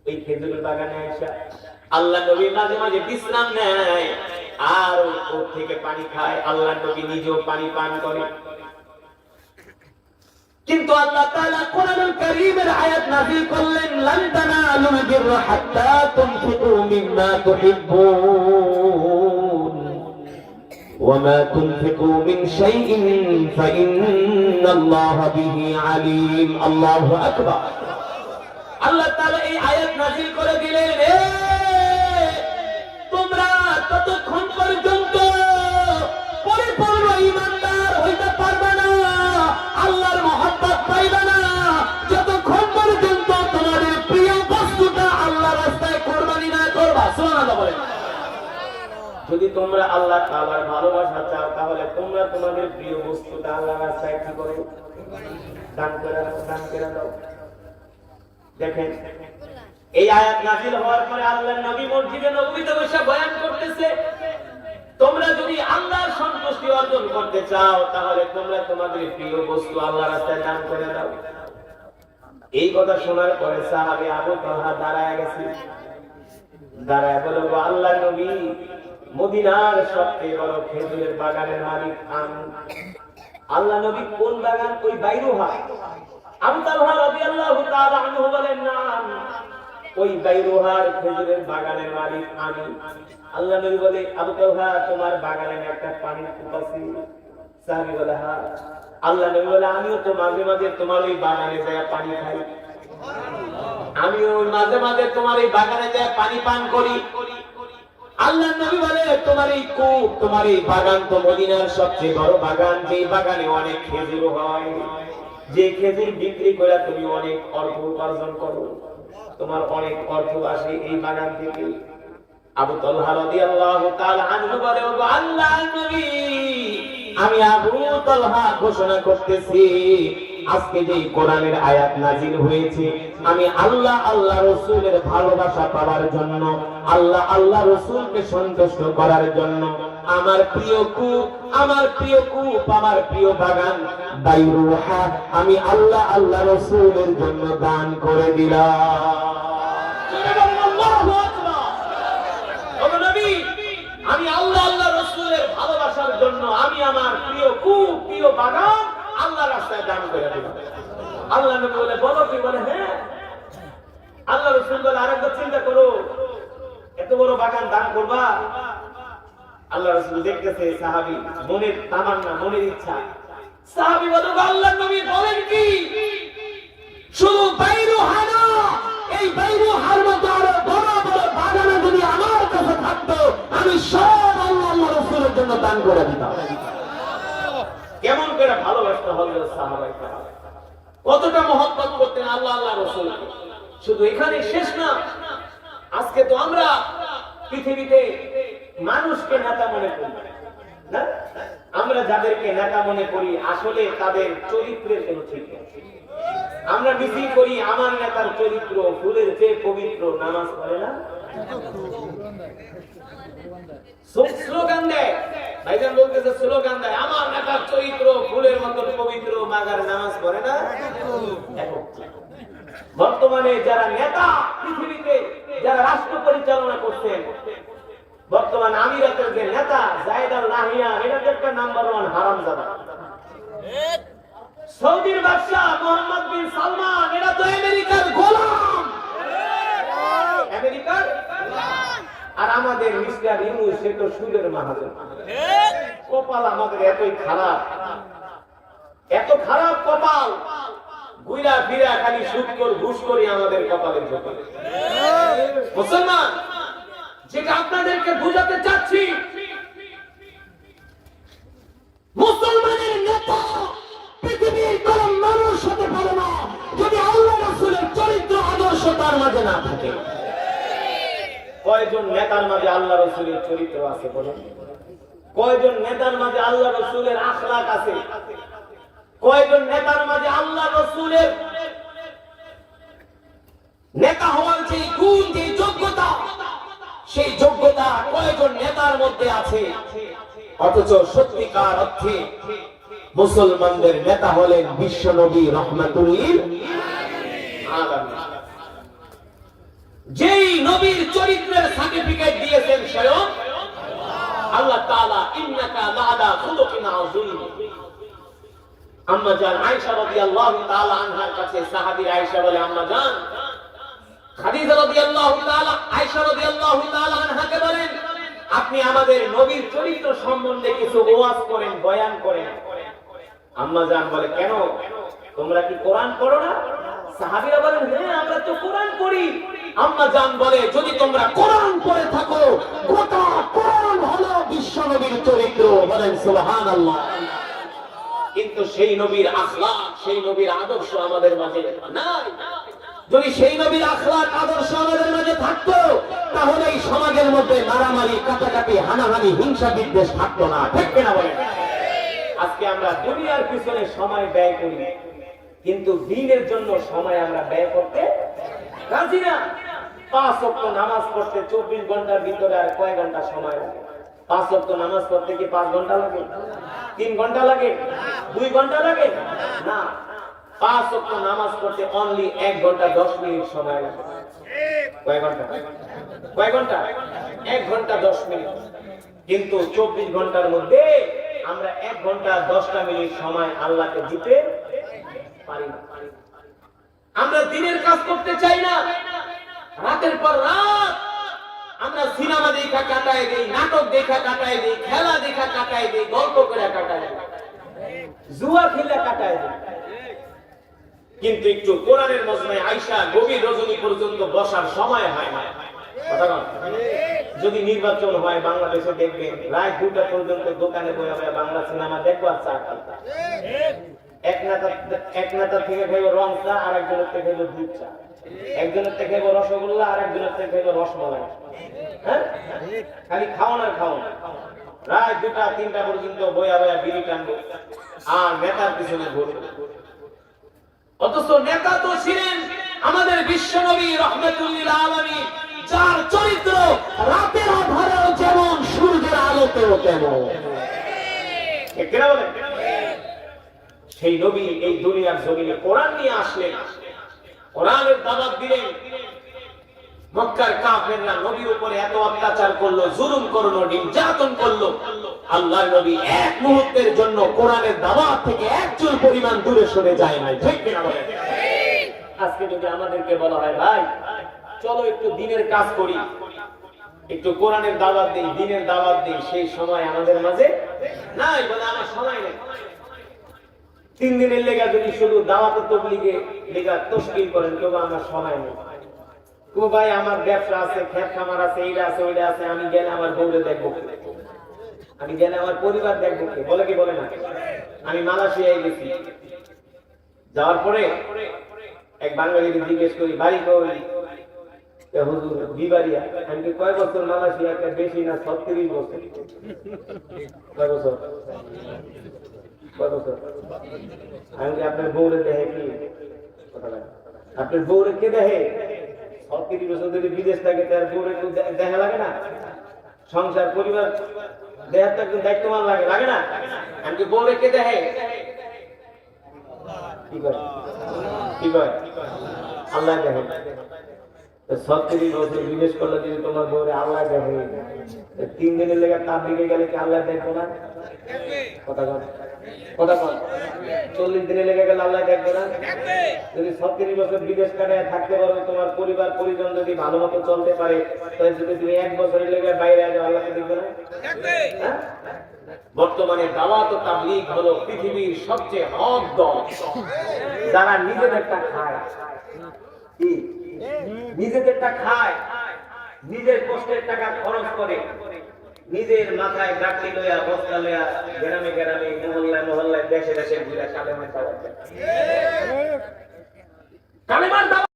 এই খেজুরের বাগানে এসে আল্লাহ নবী মাঝে মাঝে বিশ্রাম নেয় আর ওর থেকে পানি খায়। আল্লাহ নবী নিজেও পানি পান করে। কিন্তু আল্লাহ তাআলা কোরআনুল কারীমের আয়াত নাযিল করলেন, লান তানালুল বিররা হাত্তা তুনফিকু মিম্মা তুহিব্বুন ওয়া মা তুনফিকু মিন শাইইন ফাইন্নাল্লাহা বিহি আলীম। আল্লাহু আকবার। আল্লাহ তাআলা এই আয়াত নাযিল করে দিলেন, তোমরা ততক্ষণ পর্যন্ত পরিপূর্ণ ঈমানদার হইতে পারবে না, আল্লাহর মহব্বত পাইবে না, যতক্ষণ পর্যন্ত তোমাদের প্রিয় বস্তুটা আল্লাহর রাস্তায় কুরবানি না করবা। সুবহানাল্লাহ বলেন। যদি তোমরা আল্লাহ তাআলার ভালোবাসা চাও তাহলে তোমরা তোমাদের প্রিয় বস্তুটা আল্লাহর রাস্তায় কি করো? দান করে দাও। দেখেন, এই আয়াত নাযিল হওয়ার পরে আল্লাহর নবী মসজিদে নববীতে বসে বয়ান করতেছে, তোমরা যদি আল্লাহর সন্তুষ্টি অর্জন করতে চাও তাহলে তোমরা তোমাদের প্রিয় বস্তু আল্লাহর রাস্তায় দান করে দাও। এই কথা শোনার পরে সাহাবী আবু তালহা দাঁড়ায় গেছে। দাঁড়ায় বলে, আল্লাহর নবী, মদিনার সবচেয়ে বড় খেজুরের বাগানের মালিক আমি। আল্লাহ নবী কোন বাগান? ওই বাইরুহা। আবু তালহা রাদিয়াল্লাহু তাআলা আনহু বলেন, না, ওই বাইরুহার খেজুরের বাগানের মালিক আমি। আল্লাহ নবী বলে, আবু তালহা, তোমার বাগানে একটা পানির কূপ আছে? সাহাবী বলে, হ্যাঁ। আল্লাহ নবী বলে, আমিও তো মাঝে মাঝে তোমার ওই বাগানে যায় পানি খাই, আমিও মাঝে মাঝে তোমার এই বাগানে যায় পানি পান করি। আল্লাহ নবী বলে, তোমার এই কূপ, তোমার এই বাগান তো মদিনার সবচেয়ে বড় বাগান, যে বাগানে অনেক খেজুর হয়, যে খেজুর বিক্রি করে তুমি অনেক অর্থ উপার্জন করো, তোমার অনেক অর্থ আসে এই বাগান থেকে। আবু তালহা রাদিয়াল্লাহু তাআলা আনহু বলে, ও আল্লাহর নবী, আমি আবু তালহা ঘোষণা করতেছি, আজকে যে কোরআনের আয়াত নাযিল হয়েছে, আমি আল্লাহ আল্লাহ রাসূলের ভালোবাসা পাওয়ার জন্য, আল্লাহ আল্লাহ রাসূলকে সন্তুষ্ট করার জন্য আমার প্রিয় কূপ, আমার প্রিয় কূপ, আমার প্রিয় বাগান বাইরুহা আমি আল্লাহ আল্লাহ রাসূলের জন্য দান করে দিলাম। আল্লাহু আকবার। ও নবী, আমি আল্লাহ আল্লাহ রাসূলের ভালোবাসার জন্য আমি আমার প্রিয় কূপ, প্রিয় বাগান আল্লাহর রাস্তায় দান করে দিলাম। আল্লাহ নবী বলে, বলো কি? বলে, হ্যাঁ। আল্লাহ রাসূল বলে, আরেকবার চিন্তা করো, এত বড় বাগান দান করবা? আল্লাহ রাসূল দেখতেছে সাহাবী মনের তামান্না, মনের ইচ্ছা। সাহাবী বলে, আল্লাহর নবী বলেন কি? শুধু বাইরুহা না, এই বাইরুহার মতো আরো বড় বড় বাগানে যদি আমার কাছে থাকতো, আমি সব আল্লাহ আল্লাহ রাসূলের জন্য দান করে দিতাম। কেমন করে ভালোবাসতে হলো সাহাবায়ে কেরাম, কতটা মহব্বত করতেন আল্লাহ আল্লাহ রাসূলকে। শুধু এখানে শেষ না, আজকে তো আমরা পৃথিবীতে মানুষকে নেতা মনে করি না, আমরা যাদেরকে নেতা মনে করি আসলে তাদের চরিত্রের কোনো ঠিক নেই। আমরা মিছিল করি, আমার নেতার চরিত্র ফুলের চেয়ে পবিত্র, নামাজ পড়ে না, স্লোগান দেয়, ভাইজান বলতেছে স্লোগান দেয়, আমার নেতার চরিত্র ফুলের মতো পবিত্র, মাগার নামাজ পড়ে না। বর্তমানে যারা নেতা, পৃথিবীতে যারা রাষ্ট্র পরিচালনা করছেন, বর্তমান আমিরাতের যে নেতা যায়েদ আল নাহিয়ান, এটা একটা নাম্বার 1 হারামজাদা। সৌদির বাদশা মোহাম্মদ বিন সালমান, এরা তো আমেরিকার গোলাম, আমেরিকার। আর আমাদের মিস্টার ইউনূস, সে তো সুদের মাহাজন। কপাল আমাদের এতই খারাপ, এত খারাপ কপাল, ঘুরা ফিরা খালি সুদ কর ঘুষ করি আমাদের কপালের জন্য। মুসলমান, যেটা আপনাদেরকে বুঝাতে চাচ্ছি, মুসলমানের নেতা পৃথিবীর কোন মানুষ হতে পারে না যদি আল্লাহ রাসূলের চরিত্র আদর্শ তার মাঝে না থাকে। কয়জন নেতার মাঝে আল্লাহ রাসূলের চরিত্র আছে বলেন? কয়জন নেতার মাঝে আল্লাহ রাসূলের আখলাক আছে? কয়জন নেতার মাঝে আল্লাহ রাসূলের নেতা হওয়ার যে গুণ, যে যোগ্যতা, সেই যোগ্যতা কয়জন নেতার মধ্যে আছে? অথচ সত্যিকার অর্থে মুসলমানদের নেতা হলেন বিশ্ব নবী রাহমাতুল লিল আলামিন। নবীর চরিত্রের সার্টিফিকেট দিয়েছেন স্বয়ং আল্লাহ তাআলা। ইন্নাকা লাআলা খুলুকিন আযীম। আম্মা জান আয়েশা রাদিয়াল্লাহু তাআলা আনহার কাছে সাহাবী আয়েশা বলে, আম্মা জান খাদিজা রাদিয়াল্লাহু তাআলা আয়েশা রাদিয়াল্লাহু তাআলা আনহাকে বলেন, আপনি আমাদের নবীর চরিত্র সম্বন্ধে কিছু ওয়াজ করেন, বয়ান করেন। আম্মা জান বলে, কেন, তোমরা কি কোরআন পড়ো না? সাহাবীরা বলেন, হ্যাঁ আমরা তো কোরআন পড়ি। আম্মা জান বলে, যদি তোমরা কোরআন পড়ে থাকো, গোটা কোরআন হলো বিশ্ব নবীর চরিত্র। বলেন সুবহানাল্লাহ। কিন্তু সেই নবীর আখলাক, সেই নবীর আদর্শ আমাদের মাঝে নাই। যদি সেই নবীর আখলাক আদর্শ আমাদের মাঝে থাকতো, তাহলে এই সমাজের মধ্যে মারামারি, কাটাকাটি, হানাহানি, হিংসা বিদ্বেষ থাকতো না। ঠিক কিনা বলেন? আজকে আমরা দুনিয়ার পিছনে সময় ব্যয় করি, কিন্তু দ্বীনের জন্য সময় আমরা ব্যয় করতে রাজি না। 5 ওয়াক্ত নামাজ পড়তে 24 ঘন্টার ভিতরে আর কয় ঘন্টা সময় লাগে? 5 ওয়াক্ত নামাজ পড়তে কি 5 ঘন্টা লাগে? 3 ঘন্টা লাগে? 2 ঘন্টা লাগে? না, 5 ওয়াক্ত নামাজ পড়তে অনলি 1 ঘন্টা 10 মিনিট সময় লাগে। কয় ঘন্টা? কয় ঘন্টা? 1 ঘন্টা 10 মিনিট। কিন্তু 24 ঘন্টার মধ্যে আমরা 1 ঘন্টা 10টা মিনিট সময় আল্লাহকে দিতে পারি না। আমরা দিনের কাজ করতে চাই না। রাতের পর রাত আমরা সিনেমা দেখা কাটায় দিই, নাটক দেখা কাটায় দিই, খেলা দেখা কাটায় দিই, গল্প করে কাটায় দিই, জুয়া খেলে কাটায় দিই। কিন্তু একটু কোরআনের মজমায় আয়েশা গভীর রজনী পর্যন্ত বসার সময় হয় না। যদি নির্বাচন হয় বাংলাদেশে দেখবেন রাত 2টা পর্যন্ত দোকানে বসে বসে বাংলা সিনেমা দেখবো আর চা খাবো। এক নেতা থেকে খাইব রং চা, আর একজনের থেকে খাইব দুধ চা, একজনের থেকে খাইব রসগোল্লা, আর একজনের থেকে খাইব রসমালাই। হ্যাঁ, খালি খাওয়ান আর খাওয়ান। রাত 2টা 3টা পর্যন্ত বয়া বয়া বিড়ি টানবো আর নেতার পিছনে ঘুরবো। অথচ নেতা তো ছিলেন আমাদের বিশ্বনবী রাহমাতুল লিল আলামিন, যার চরিত্র রাতের আধারেও যেমন সূর্যের আলোতেও তেমন। ঠিক না বলেন? সেই নবী এই দুনিয়ার জমিনে কোরআন নিয়ে আসলেন, কোরআনের দাওয়াত দিলেন। মক্কার কাফেররা নবীর উপরে এত অত্যাচার করলো, জুলুম করলো, নির্যাতন করলো, আল্লাহর নবী এক মুহূর্তের জন্য কোরআনের দাওয়াত থেকে এক চুল পরিমাণ দূরে সরে যায় না। ঠিক কিনা বলেন? আজকে যদি আমাদেরকে বলা হয়, ভাই চলো একটু দ্বীনের কাজ করি, একটু কোরআনের দাওয়াত দেই, দ্বীনের দাওয়াত দেই, সেই সময় আমাদের মাঝে নাই। বলে আমার সময় নেই। 3 দিনের লেগা যদি শুধু দাওয়াতের তাবলীগে লেগা তশকিল করেন, তবে আমার সময় নেই। ও ভাই আমার ব্যবসা আছে, ক্ষেত খামার আছে, এইটা আছে, ওইটা আছে, আমি গেলে আমার বউরে দেখবো, আমি গেলে আমার পরিবার দেখবো, বলে কি বলে না? আমি মালয়েশিয়ায় গেছি, যাওয়ার পরে এক বাঙালিকে জিজ্ঞেস করি, বাড়ি কই? হুজুর বিবাড়িয়া। আমি কি, কয় বছর মালয়েশিয়া? বেশি না, 36 বছর। কয় বছর? কয় বছর? আমি কি, আপনার বউরে দেখে কি? আপনার বউরে কে দেখে? 36 বছর যদি বিদেশ থাকে তার বউরে দেখা লাগে না? সংসার পরিবার দেখার তো একটু দায়িত্ববান লাগে, লাগে না? আমি কি, বউরে কে দেখে? কি করে? কি করে? আল্লাহ দেখে। 36 বছর বিদেশ করলে যদি তোমার বউরে আল্লাহ দেখে, 3 দিনের লেগে তার দিকে গেলে কি আল্লাহ দেখবো না? কথা কন, কথা কন। 40 দিনের লেগে গেলে আল্লাহ দেখবে না? যদি 36 বছর বিদেশ কাটায় থাকতে পারো, তোমার পরিবার পরিজন যদি ভালো মতো চলতে পারে, তাহলে যদি তুমি 1 বছরের লেগে বাইরে আসো, আল্লাহকে দেখবে না? বর্তমানে দাওয়াত ও তাবলীগ হলো পৃথিবীর সবচেয়ে হক দল, যারা নিজেদেরটা খায়। কি? নিজেদেরটা খায়, নিজের কষ্টের টাকা খরচ করে, নিজের মাথায় গাঁটটি লইয়া, বস্তা লইয়া, গ্রামে গ্রামে, মহল্লায় মহল্লায়, দেশে দেশে ঘুরে কালেমার দাওয়াত দেয়। কালেমার দাওয়াত